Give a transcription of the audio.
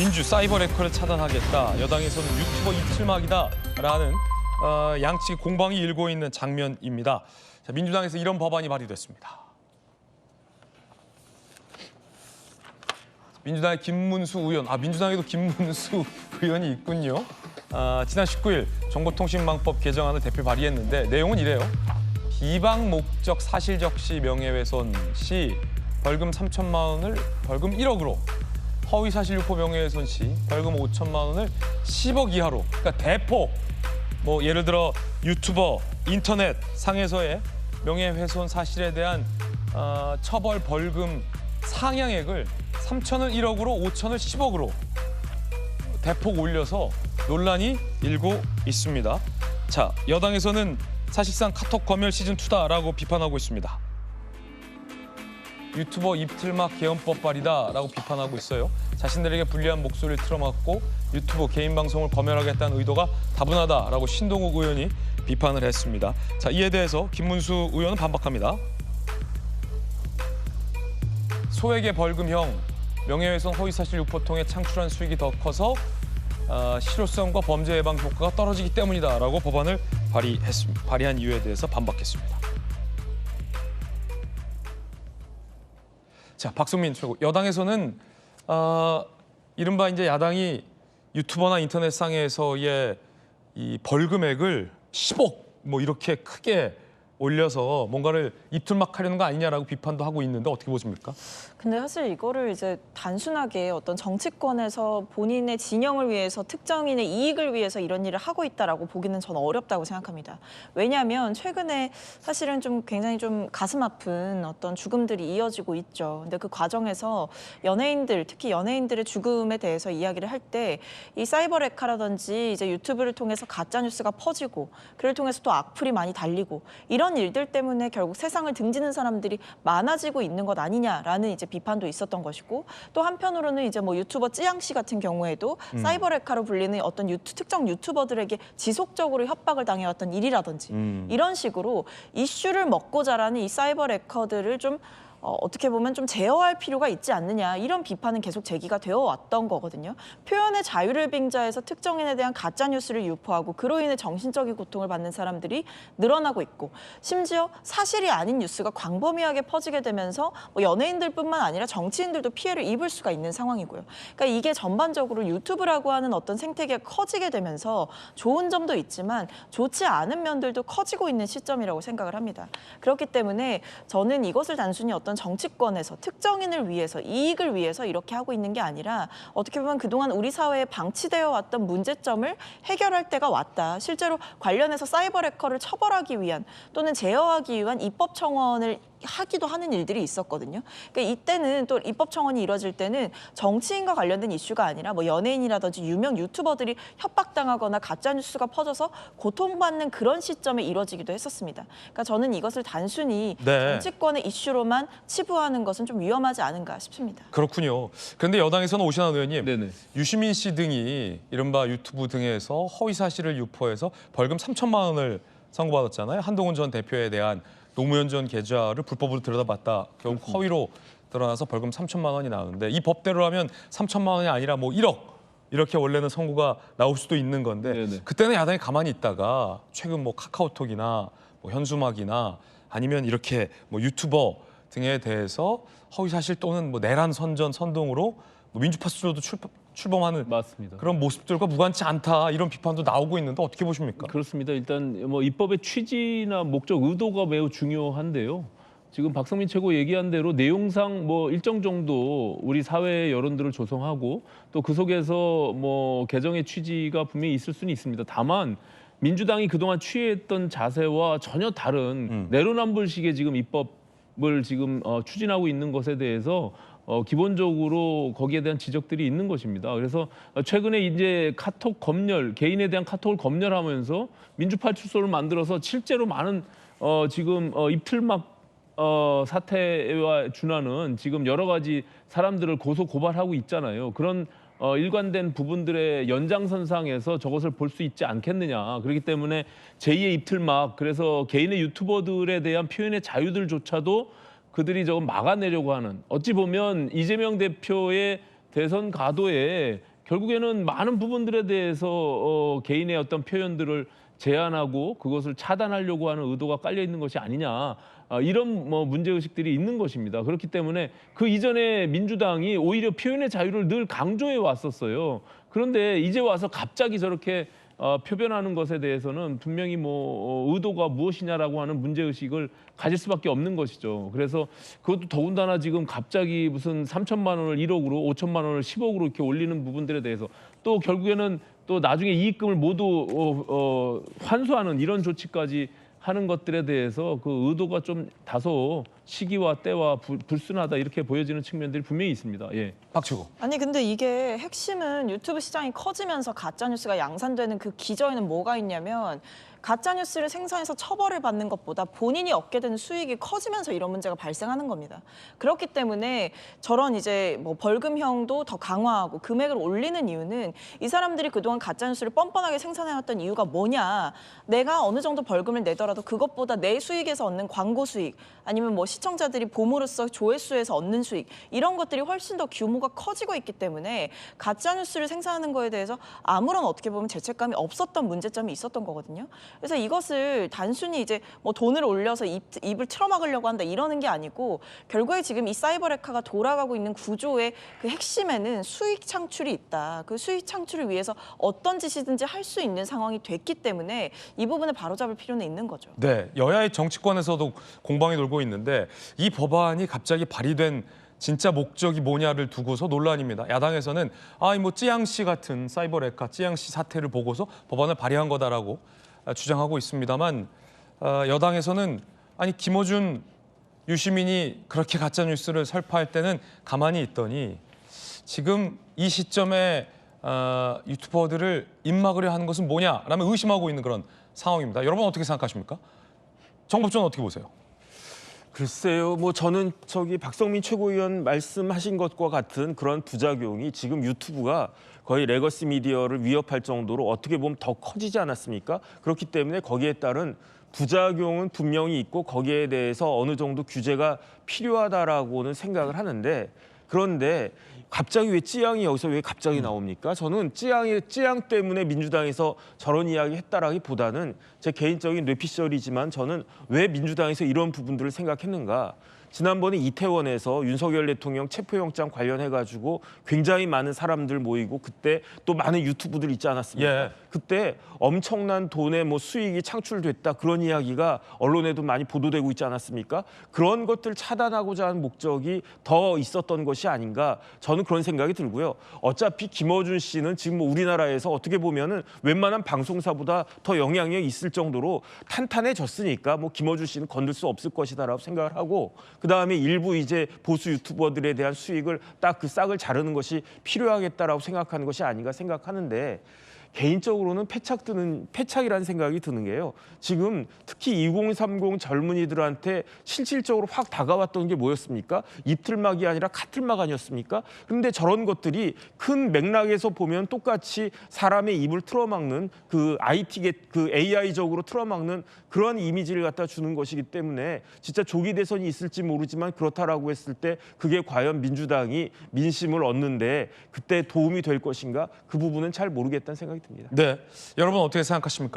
민주 사이버 레커를 차단하겠다. 여당에서는 유튜버 입틀막이다라는 양측 공방이 일고 있는 장면입니다. 자, 민주당에서 이런 법안이 발의됐습니다. 민주당의 김문수 의원, 민주당에도 김문수 의원이 있군요. 지난 19일 정보통신망법 개정안을 대표 발의했는데 내용은 이래요. 비방 목적 사실적시 명예훼손 시 벌금 3천만 원을 벌금 1억으로, 허위사실 유포 명예훼손 시 벌금 5천만 원을 10억 이하로, 그러니까 대폭, 예를 들어 유튜버, 인터넷 상에서의 명예훼손 사실에 대한 처벌 벌금 상향액을 3천을 1억으로, 5천을 10억으로 대폭 올려서 논란이 일고 있습니다. 자, 여당에서는 사실상 카톡 검열 시즌2다라고 비판하고 있습니다. 유튜버 입틀막 개헌법 발의다라고 비판하고 있어요. 자신들에게 불리한 목소리를 틀어막고 유튜브 개인 방송을 검열하겠다는 의도가 다분하다라고 신동욱 의원이 비판을 했습니다. 자, 이에 대해서 김문수 의원은 반박합니다. 소액의 벌금형, 명예훼손 허위사실 유포 통해 창출한 수익이 더 커서 실효성과 범죄 예방 효과가 떨어지기 때문이다라고 법안을 발의한 이유에 대해서 반박했습니다. 자, 박성민 최고. 여당에서는 이른바 이제 야당이 유튜버나 인터넷상에서의 이 벌금액을 10억 이렇게 크게 올려서 뭔가를 입틀막하려는 거 아니냐라고 비판도 하고 있는데 어떻게 보십니까? 근데 사실 이거를 이제 단순하게 어떤 정치권에서 본인의 진영을 위해서 특정인의 이익을 위해서 이런 일을 하고 있다라고 보기는 저는 어렵다고 생각합니다. 왜냐하면 최근에 사실은 좀 굉장히 좀 가슴 아픈 어떤 죽음들이 이어지고 있죠. 근데 그 과정에서 연예인들, 특히 연예인들의 죽음에 대해서 이야기를 할 때 이 사이버 레카라든지 이제 유튜브를 통해서 가짜 뉴스가 퍼지고 그를 통해서 또 악플이 많이 달리고 이런 일들 때문에 결국 세상을 등지는 사람들이 많아지고 있는 것 아니냐라는 이제 비판도 있었던 것이고, 또 한편으로는 이제 유튜버 찌양 씨 같은 경우에도 사이버 레카로 불리는 어떤 특정 유튜버들에게 지속적으로 협박을 당해왔던 일이라든지 이런 식으로 이슈를 먹고 자라는 이 사이버 레커들을 좀 어떻게 보면 좀 제어할 필요가 있지 않느냐, 이런 비판은 계속 제기가 되어 왔던 거거든요. 표현의 자유를 빙자해서 특정인에 대한 가짜 뉴스를 유포하고 그로 인해 정신적인 고통을 받는 사람들이 늘어나고 있고, 심지어 사실이 아닌 뉴스가 광범위하게 퍼지게 되면서 연예인들뿐만 아니라 정치인들도 피해를 입을 수가 있는 상황이고요. 그러니까 이게 전반적으로 유튜브라고 하는 어떤 생태계가 커지게 되면서 좋은 점도 있지만 좋지 않은 면들도 커지고 있는 시점이라고 생각을 합니다. 그렇기 때문에 저는 이것을 단순히 어떤 정치권에서 특정인을 위해서, 이익을 위해서 이렇게 하고 있는 게 아니라 어떻게 보면 그동안 우리 사회에 방치되어 왔던 문제점을 해결할 때가 왔다. 실제로 관련해서 사이버 레커를 처벌하기 위한 또는 제어하기 위한 입법 청원을 하기도 하는 일들이 있었거든요. 그러니까 이때는 또 입법 청원이 이뤄질 때는 정치인과 관련된 이슈가 아니라 연예인이라든지 유명 유튜버들이 협박당하거나 가짜 뉴스가 퍼져서 고통받는 그런 시점에 이뤄지기도 했었습니다. 그러니까 저는 이것을 단순히 정치권의 이슈로만 치부하는 것은 좀 위험하지 않은가 싶습니다. 그렇군요. 그런데 여당에서는 오신환 의원님, 네네. 유시민 씨 등이 이른바 유튜브 등에서 허위 사실을 유포해서 벌금 3천만 원을 선고받았잖아요. 한동훈 전 대표에 대한 노무현 전 계좌를 불법으로 들여다봤다. 결국 허위로 드러나서 벌금 3천만 원이 나오는데, 이 법대로라면 3천만 원이 아니라 1억 이렇게 원래는 선고가 나올 수도 있는 건데, 네네. 그때는 야당이 가만히 있다가 최근 카카오톡이나 현수막이나 아니면 이렇게 유튜버 등에 대해서 허위사실 또는 내란 선전 선동으로 민주파 수로도 출범하는 맞습니다. 그런 모습들과 무관치 않다, 이런 비판도 나오고 있는데 어떻게 보십니까? 그렇습니다. 일단 입법의 취지나 목적, 의도가 매우 중요한데요. 지금 박성민 최고 얘기한 대로 내용상 일정 정도 우리 사회의 여론들을 조성하고 또 그 속에서 개정의 취지가 분명히 있을 수는 있습니다. 다만 민주당이 그동안 취했던 자세와 전혀 다른 내로남불식의 지금 입법을 지금 추진하고 있는 것에 대해서 기본적으로 거기에 대한 지적들이 있는 것입니다. 그래서 최근에 이제 카톡 검열, 개인에 대한 카톡을 검열하면서 민주파출소를 만들어서 실제로 많은 지금 입틀막 사태와 준하는 지금 여러 가지 사람들을 고소 고발하고 있잖아요. 그런 일관된 부분들의 연장선상에서 저것을 볼 수 있지 않겠느냐. 그렇기 때문에 제2의 입틀막, 그래서 개인의 유튜버들에 대한 표현의 자유들조차도 그들이 조금 막아내려고 하는, 어찌 보면 이재명 대표의 대선 가도에 결국에는 많은 부분들에 대해서 개인의 어떤 표현들을 제한하고 그것을 차단하려고 하는 의도가 깔려 있는 것이 아니냐. 이런 문제의식들이 있는 것입니다. 그렇기 때문에 그 이전에 민주당이 오히려 표현의 자유를 늘 강조해 왔었어요. 그런데 이제 와서 갑자기 저렇게 표변하는 것에 대해서는 분명히 의도가 무엇이냐라고 하는 문제의식을 가질 수밖에 없는 것이죠. 그래서 그것도 더군다나 지금 갑자기 무슨 3천만 원을 1억으로 5천만 원을 10억으로 이렇게 올리는 부분들에 대해서 또 결국에는 또 나중에 이익금을 모두 환수하는 이런 조치까지 하는 것들에 대해서 그 의도가 좀 다소 시기와 때와 불순하다 이렇게 보여지는 측면들이 분명히 있습니다. 예. 박치고. 아니 근데 이게 핵심은 유튜브 시장이 커지면서 가짜 뉴스가 양산되는 그 기저에는 뭐가 있냐면 가짜 뉴스를 생산해서 처벌을 받는 것보다 본인이 얻게 되는 수익이 커지면서 이런 문제가 발생하는 겁니다. 그렇기 때문에 저런 이제 벌금형도 더 강화하고 금액을 올리는 이유는 이 사람들이 그동안 가짜 뉴스를 뻔뻔하게 생산해왔던 이유가 뭐냐? 내가 어느 정도 벌금을 내더라도 그것보다 내 수익에서 얻는 광고 수익 아니면 시청자들이 봄으로써 조회수에서 얻는 수익 이런 것들이 훨씬 더 규모가 커지고 있기 때문에 가짜 뉴스를 생산하는 거에 대해서 아무런 어떻게 보면 죄책감이 없었던 문제점이 있었던 거거든요. 그래서 이것을 단순히 이제 돈을 올려서 입을 틀어막으려고 한다 이러는 게 아니고 결국에 지금 이 사이버레카가 돌아가고 있는 구조의 그 핵심에는 수익 창출이 있다. 그 수익 창출을 위해서 어떤 짓이든지 할 수 있는 상황이 됐기 때문에 이 부분을 바로잡을 필요는 있는 거죠. 네, 여야의 정치권에서도 공방이 돌고 있는데 이 법안이 갑자기 발의된 진짜 목적이 뭐냐를 두고서 논란입니다. 야당에서는 찌양씨 같은 사이버레카, 찌양씨 사태를 보고서 법안을 발의한 거다라고 주장하고 있습니다만 여당에서는 김어준 유시민이 그렇게 가짜 뉴스를 설파할 때는 가만히 있더니 지금 이 시점에 유튜버들을 입막으려 하는 것은 뭐냐라면 의심하고 있는 그런 상황입니다. 여러분 어떻게 생각하십니까? 정법조는 어떻게 보세요? 글쎄요, 저는 박성민 최고위원 말씀하신 것과 같은 그런 부작용이 지금 유튜브가 거의 레거시 미디어를 위협할 정도로 어떻게 보면 더 커지지 않았습니까? 그렇기 때문에 거기에 따른 부작용은 분명히 있고 거기에 대해서 어느 정도 규제가 필요하다라고는 생각을 하는데 그런데 갑자기 왜 찌양이 여기서 왜 갑자기 나옵니까? 저는 찌양 때문에 민주당에서 저런 이야기 했다라기보다는 제 개인적인 뇌피셜이지만 저는 왜 민주당에서 이런 부분들을 생각했는가? 지난번에 이태원에서 윤석열 대통령 체포영장 관련해가지고 굉장히 많은 사람들 모이고 그때 또 많은 유튜브들 있지 않았습니까? 예. 그때 엄청난 돈의 수익이 창출됐다 그런 이야기가 언론에도 많이 보도되고 있지 않았습니까? 그런 것들 차단하고자 하는 목적이 더 있었던 것이 아닌가 저는 그런 생각이 들고요. 어차피 김어준 씨는 지금 우리나라에서 어떻게 보면은 웬만한 방송사보다 더 영향력이 있을 정도로 탄탄해졌으니까 김어준 씨는 건들 수 없을 것이다라고 생각을 하고 그다음에 일부 이제 보수 유튜버들에 대한 수익을 딱 그 싹을 자르는 것이 필요하겠다라고 생각하는 것이 아닌가 생각하는데 개인적으로는 패착이라는 생각이 드는 게요. 지금 특히 2030 젊은이들한테 실질적으로 확 다가왔던 게 뭐였습니까? 이틀막이 아니라 카틀막 아니었습니까? 그런데 저런 것들이 큰 맥락에서 보면 똑같이 사람의 입을 틀어막는 그 AI적으로 틀어막는 그런 이미지를 갖다 주는 것이기 때문에 진짜 조기 대선이 있을지 모르지만 그렇다라고 했을 때 그게 과연 민주당이 민심을 얻는데 그때 도움이 될 것인가? 그 부분은 잘 모르겠다는 생각이 듭니다. 네, 여러분 어떻게 생각하십니까?